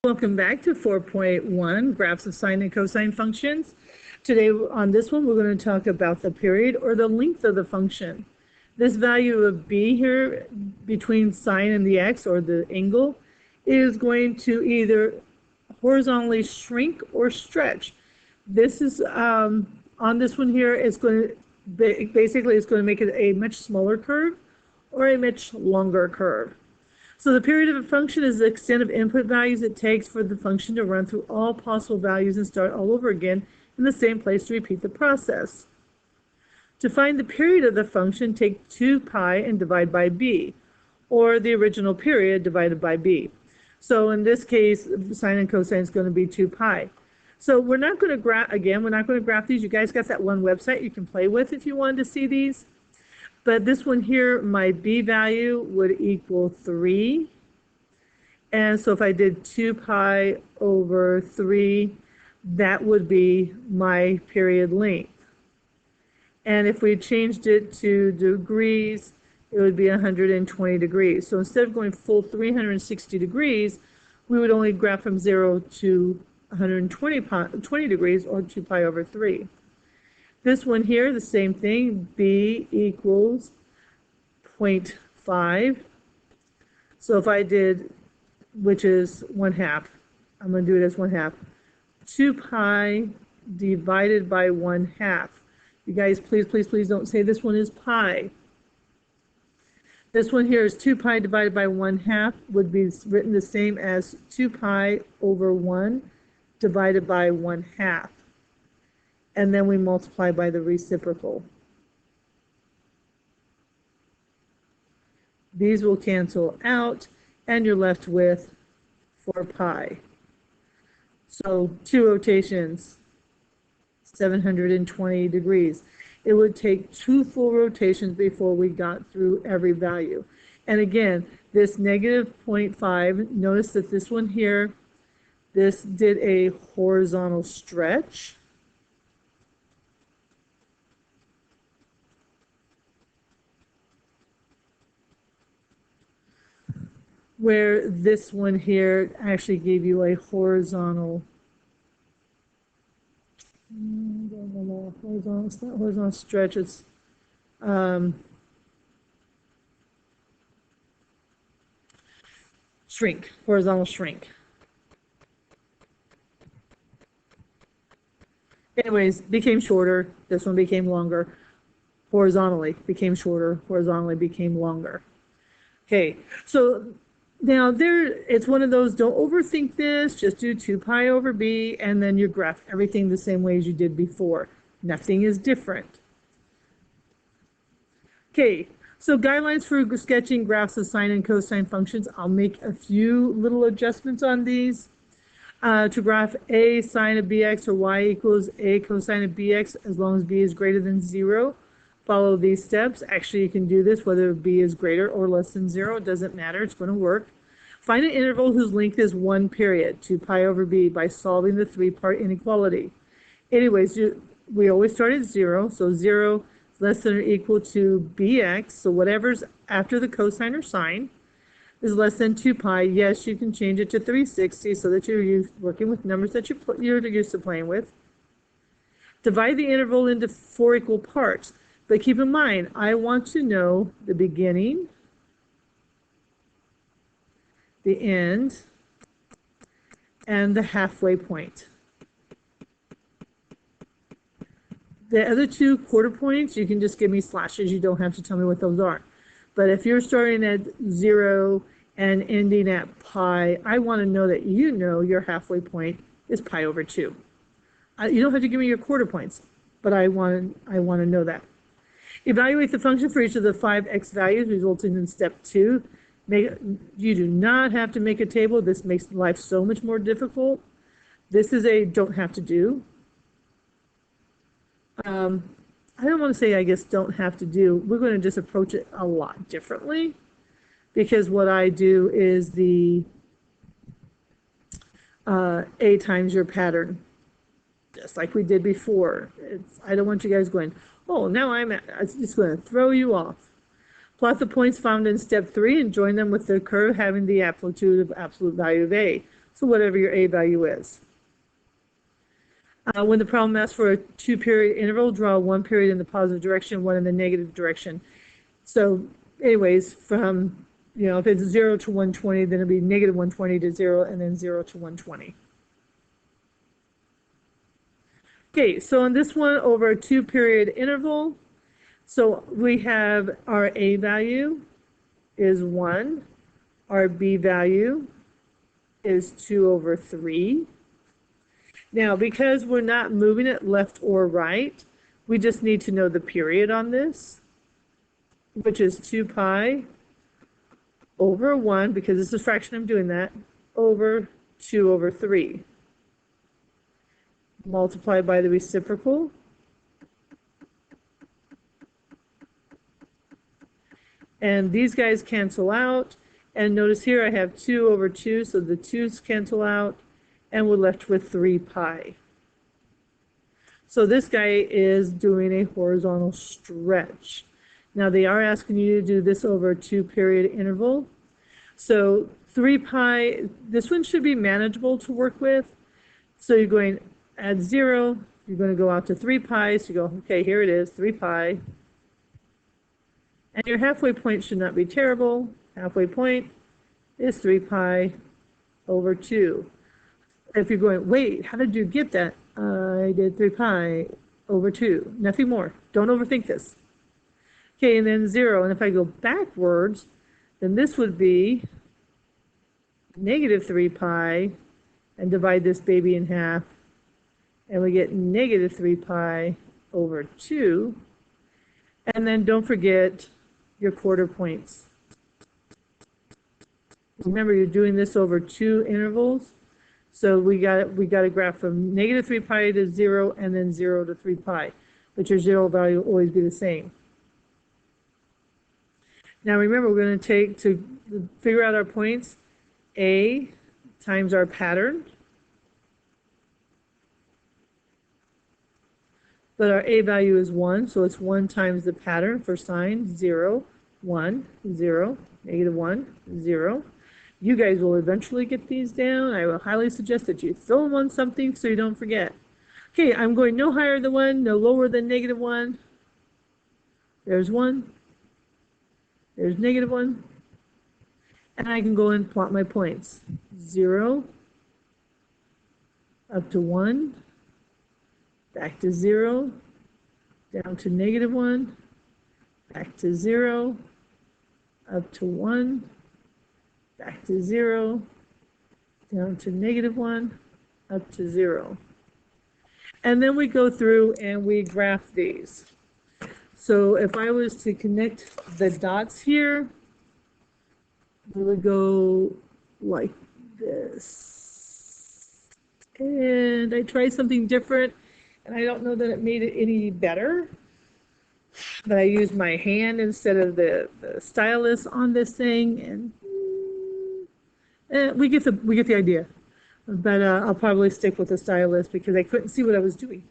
Welcome back to 4.1, graphs of sine and cosine functions. Today on this one, we're going to talk about the period or the length of the function. This value of b here between sine and the x, or the angle, is going to either horizontally shrink or stretch. This is, on this one here, it's going to, basically it's going to make it a much smaller curve or a much longer curve. So the period of a function is the extent of input values it takes for the function to run through all possible values and start all over again in the same place to repeat the process. To find the period of the function, take 2 pi and divide by b, or the original period divided by b. So in this case, sine and cosine is going to be 2 pi. So we're not going to graph, again, we're not going to graph these. You guys got that one website you can play with if you wanted to see these. But this one here, my b value would equal 3. And so if I did 2 pi over 3, that would be my period length. And if we changed it to degrees, it would be 120 degrees. So instead of going full 360 degrees, we would only graph from 0 to 120 degrees, or 2 pi over 3. This one here, the same thing, b equals 0.5. So if I did, which is 1/2, I'm going to do it as 1/2. 2 pi divided by 1/2. You guys, please, please, please don't say this one is pi. This one here is 2 pi divided by 1/2 would be written the same as 2 pi over 1 divided by 1/2. And then we multiply by the reciprocal. These will cancel out, and you're left with 4 pi. So 2 rotations, 720 degrees. It would take 2 full rotations before we got through every value. And again, this negative 0.5, notice that this one here, this did a horizontal stretch. Where this one here actually gave you a horizontal, it's not horizontal stretch, it's shrink, horizontal shrink. Anyways, became shorter, this one became longer, horizontally became shorter, horizontally became longer. Okay, so now it's one of those, don't overthink this, just do 2 pi over b, and then you graph everything the same way as you did before. Nothing is different. Okay, so guidelines for sketching graphs of sine and cosine functions. I'll make a few little adjustments on these. To graph a sine of bx or y equals a cosine of bx, as long as b is greater than 0. Follow these steps. Actually, you can do this whether b is greater or less than 0. It doesn't matter. It's going to work. Find an interval whose length is 1 period, 2 pi over b, by solving the 3-part inequality. Anyways, we always start at 0. So 0 is less than or equal to bx. So whatever's after the cosine or sine is less than 2 pi. Yes, you can change it to 360 so that you're working with numbers that you're used to playing with. Divide the interval into 4 equal parts. But keep in mind, I want to know the beginning, the end, and the halfway point. The other 2 quarter points, you can just give me slashes. You don't have to tell me what those are. But if you're starting at 0 and ending at pi, I want to know that you know your halfway point is pi over 2. You don't have to give me your quarter points, but I want to know that. Evaluate the function for each of the 5 x values, resulting in step 2. You do not have to make a table. This makes life so much more difficult. This is a don't have to do. I don't want to say, I guess, don't have to do. We're going to just approach it a lot differently, because what I do is the a times your pattern, just like we did before. I don't want you guys going, oh, now it's just going to throw you off. Plot the points found in step 3 and join them with the curve having the amplitude of absolute value of a. So whatever your A value is. When the problem asks for a 2-period interval, draw 1 period in the positive direction, 1 in the negative direction. So anyways, from, if it's 0 to 120, then it'll be negative 120 to 0, and then 0 to 120. Okay, so on this one, over a 2-period interval, so we have our A value is 1, our B value is 2 over 3. Now, because we're not moving it left or right, we just need to know the period on this, which is 2 pi over 1, because it's a fraction, I'm doing that, over 2 over 3. Multiplied by the reciprocal. And these guys cancel out. And notice here I have 2 over 2, so the 2's cancel out, and we're left with 3 pi. So this guy is doing a horizontal stretch. Now they are asking you to do this over a 2-period interval. So 3 pi, this one should be manageable to work with. So you're going add 0, you're going to go out to 3 pi, so you go, okay, here it is, 3 pi. And your halfway point should not be terrible. Halfway point is 3 pi over 2. If you're going, wait, how did you get that? I did 3 pi over 2. Nothing more. Don't overthink this. Okay, and then 0. And if I go backwards, then this would be negative 3 pi, and divide this baby in half, and we get negative 3 pi over 2. And then don't forget your quarter points. Remember, you're doing this over 2 intervals. So we got a graph from negative 3 pi to 0, and then 0 to 3 pi. But your 0 value will always be the same. Now remember, we're going to take, to figure out our points, A times our pattern. But our A value is 1, so it's 1 times the pattern for sine, 0, 1, 0, negative 1, 0. You guys will eventually get these down. I will highly suggest that you throw them on something so you don't forget. Okay, I'm going no higher than 1, no lower than negative 1. There's 1. There's negative 1. And I can go and plot my points. 0, up to 1, back to 0, down to negative 1, back to 0, up to 1, back to 0, down to negative 1, up to 0. And then we go through and we graph these. So if I was to connect the dots here, we would go like this. And I tried something different, and I don't know that it made it any better. But I used my hand instead of the stylus on this thing, and we get the idea. But I'll probably stick with the stylus because I couldn't see what I was doing.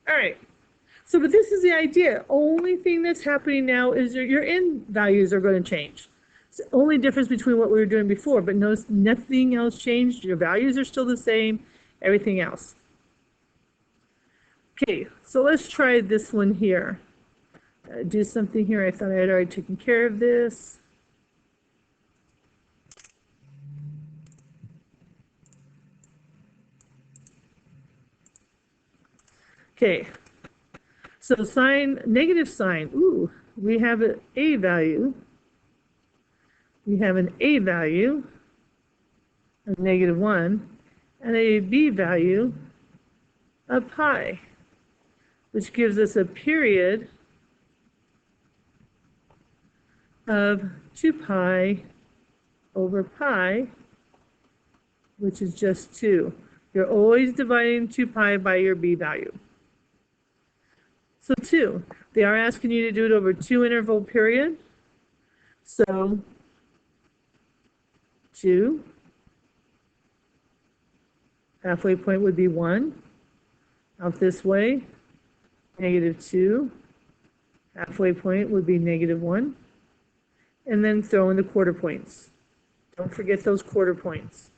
All right. So, but this is the idea. Only thing that's happening now is your n values are going to change. It's the only difference between what we were doing before, but notice nothing else changed. Your values are still the same, everything else. Okay, so let's try this one here. Do something here. I thought I had already taken care of this. Okay, so sine, negative sine. Ooh, we have an A value. We have an A value of negative 1 and a B value of pi, which gives us a period of 2 pi over pi, which is just 2. You're always dividing 2 pi by your B value. So 2. They are asking you to do it over 2 interval period. So 2. Halfway point would be 1. Out this way, negative 2. Halfway point would be negative 1. And then throw in the quarter points. Don't forget those quarter points.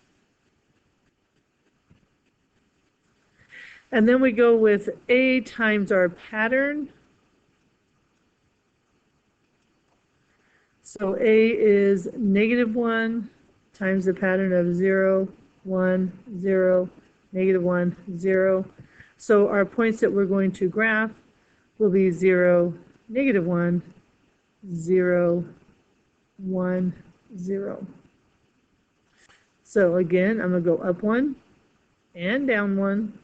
And then we go with A times our pattern. So A is -1 times the pattern of 0, 1, 0, -1, 0. So our points that we're going to graph will be 0, -1, 0, 1, 0. So again, I'm going to go up 1 and down 1.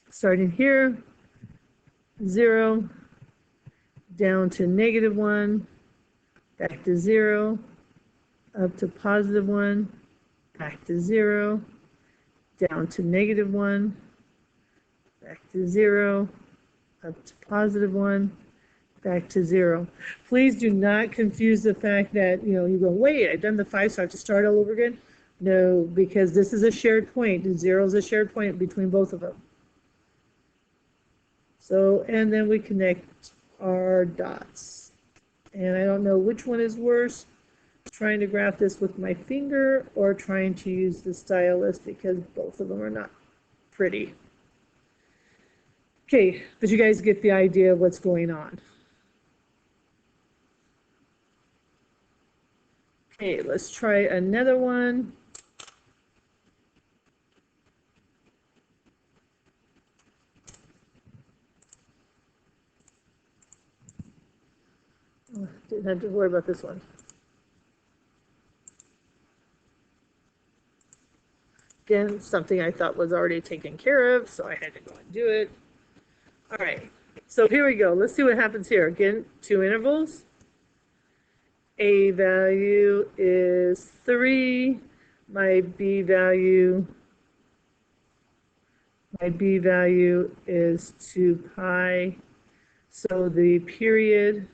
Starting here, 0, down to -1, back to 0, up to +1, back to 0, down to -1, back to 0, up to +1, back to 0. Please do not confuse the fact that, you go, wait, I've done the 5, so I have to start all over again. No, because this is a shared point. 0 is a shared point between both of them. So, and then we connect our dots. And I don't know which one is worse, trying to graph this with my finger or trying to use the stylus, because both of them are not pretty. Okay, but you guys get the idea of what's going on. Okay, let's try another one. Oh, didn't have to worry about this one. Again, something I thought was already taken care of, so I had to go and do it. All right, so here we go. Let's see what happens here. Again, 2 intervals. A value is 3. My B value is 2 pi. So the period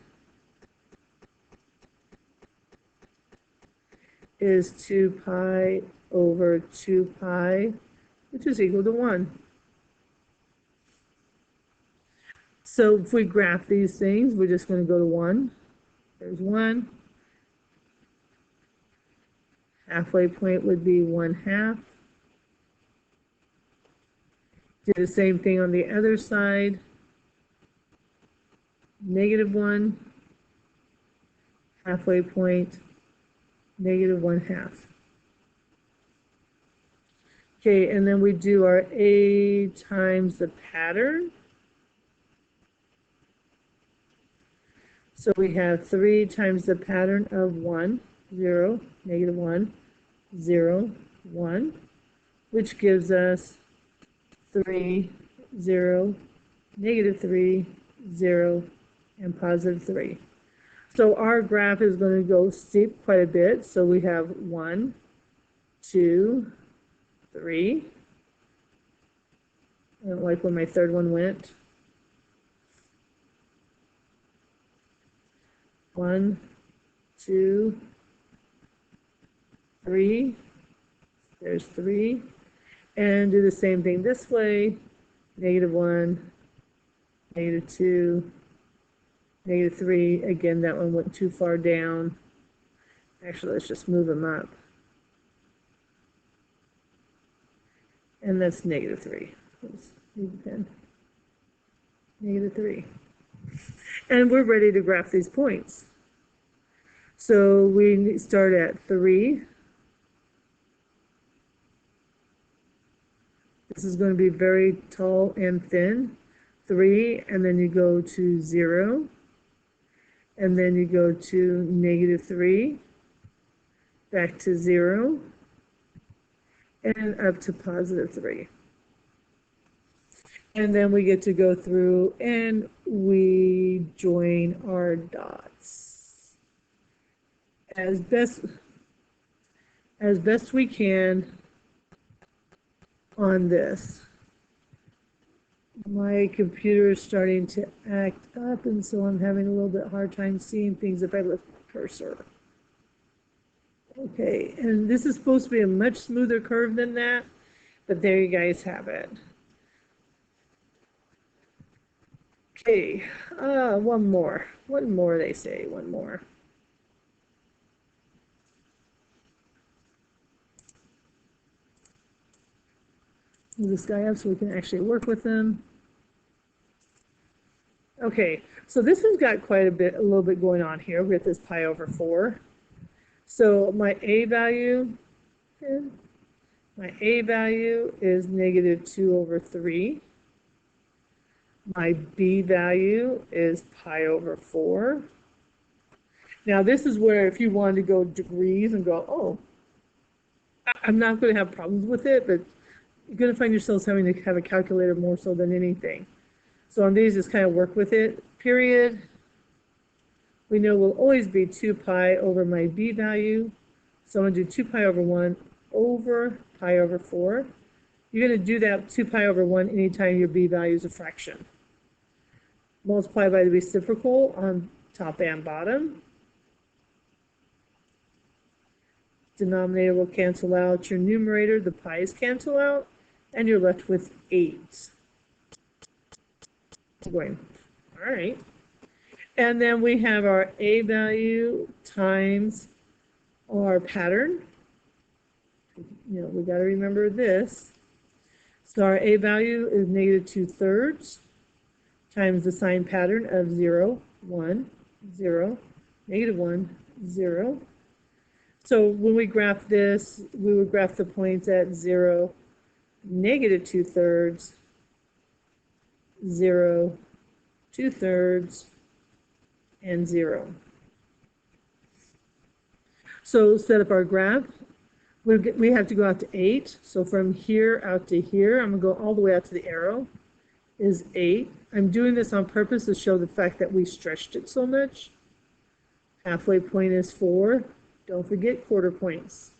is 2 pi over 2 pi, which is equal to 1. So if we graph these things, we're just going to go to 1. There's 1. Halfway point would be 1/2. Do the same thing on the other side. -1. Halfway point, -1/2. Okay, and then we do our A times the pattern. So we have 3 times the pattern of 1, 0, -1, 0, 1, which gives us 3, 0, -3, 0, and +3. So our graph is going to go steep quite a bit. So we have 1, 2, 3. I don't like where my third one went. 1, 2, 3. There's 3. And do the same thing this way. -1, -2, -3. Again, that one went too far down. Actually, let's just move them up. And that's -3. Let's leave the pen. -3. And we're ready to graph these points. So we start at 3. This is going to be very tall and thin. 3, and then you go to 0. And then you go to -3. Back to 0. And up to +3. And then we get to go through and we join our dots as best we can on this. My computer is starting to act up, and so I'm having a little bit hard time seeing things if I lift the cursor. Okay, and this is supposed to be a much smoother curve than that, but there you guys have it. Okay, one more, they say, one more. move this guy up so we can actually work with them. Okay, so this has got quite a little bit going on here with this pi over 4. So my a value is negative 2 over 3. My b value is pi over 4. Now this is where if you wanted to go degrees and go, oh, I'm not going to have problems with it, but you're going to find yourselves having to have a calculator more so than anything. So on these, just kind of work with it. Period. We know will always be 2 pi over my b value. So I'm going to do 2 pi over 1 over pi over 4. You're going to do that 2 pi over 1 anytime your b value is a fraction. Multiply by the reciprocal on top and bottom. Denominator will cancel out your numerator, the pi's cancel out, and you're left with 8. Going. All right. And then we have our a value times our pattern. You know, we got to remember this. So our a value is negative 2/3 times the sign pattern of 0, 1, 0, negative 1, 0. So when we graph this, we would graph the points at 0, negative 2/3, 0, 2/3, and 0. So set up our graph. We have to go out to 8. So from here out to here, I'm going to go all the way out to the arrow, is 8. I'm doing this on purpose to show the fact that we stretched it so much. Halfway point is 4. Don't forget quarter points.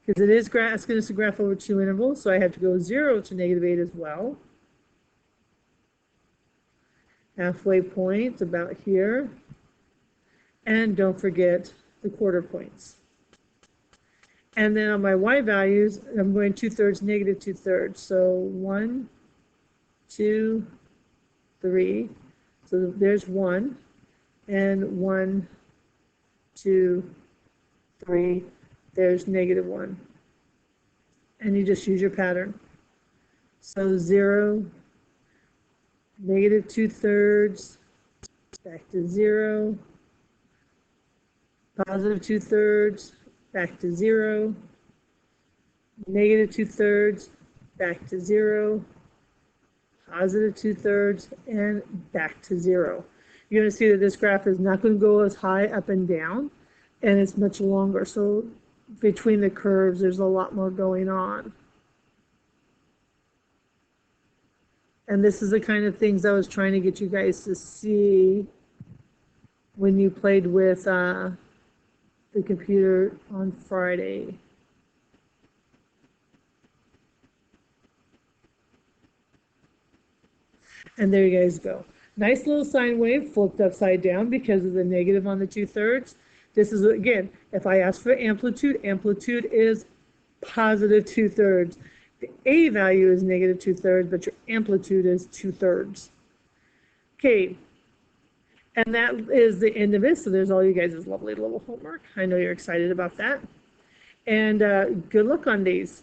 Because it is asking us to graph over 2 intervals, so I have to go 0 to negative 8 as well. Halfway point about here. And don't forget the quarter points. And then on my y values, I'm going 2/3, negative 2/3. So 1, 2, 3. So there's 1. And 1, 2, 3. There's negative 1. And you just use your pattern. So 0, negative 2/3, back to 0, positive 2/3, back to 0, negative 2/3, back to 0, positive 2/3, and back to 0. You're going to see that this graph is not going to go as high up and down, and it's much longer. So between the curves, there's a lot more going on. And this is the kind of things I was trying to get you guys to see when you played with the computer on Friday. And there you guys go. Nice little sine wave flipped upside down because of the negative on the 2/3. This is, again, if I ask for amplitude, amplitude is positive 2/3. The a value is negative 2/3, but your amplitude is 2/3. Okay, and that is the end of it. So there's all you guys' lovely little homework. I know you're excited about that. And good luck on these.